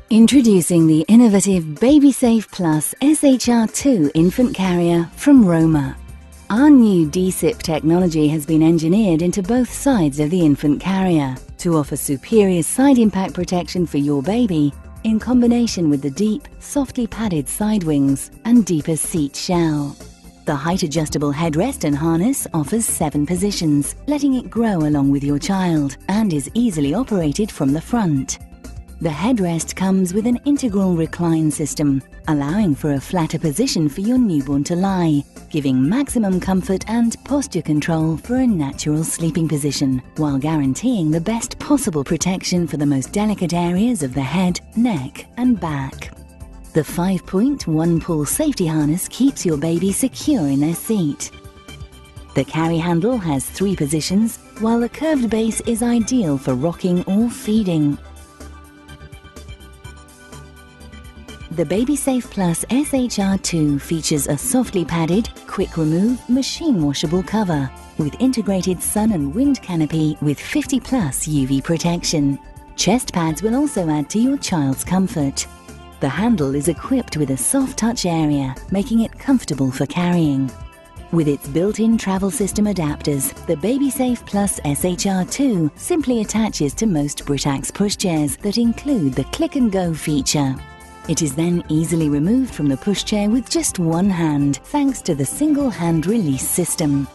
Introducing the innovative BabySafe Plus SHR2 infant carrier from Roma. Our new DSIP technology has been engineered into both sides of the infant carrier to offer superior side impact protection for your baby in combination with the deep, softly padded side wings and deeper seat shell. The height-adjustable headrest and harness offers 7 positions, letting it grow along with your child, and is easily operated from the front. The headrest comes with an integral recline system, allowing for a flatter position for your newborn to lie, giving maximum comfort and posture control for a natural sleeping position, while guaranteeing the best possible protection for the most delicate areas of the head, neck, and back. The 5-point one-pull safety harness keeps your baby secure in their seat. The carry handle has 3 positions, while the curved base is ideal for rocking or feeding. The BabySafe Plus SHR2 features a softly padded, quick-remove, machine-washable cover with integrated sun and wind canopy with 50+ UV protection. Chest pads will also add to your child's comfort. The handle is equipped with a soft touch area, making it comfortable for carrying. With its built-in travel system adapters, the BabySafe Plus SHR2 simply attaches to most Britax pushchairs that include the Click and Go feature. It is then easily removed from the pushchair with just one hand, thanks to the single hand release system.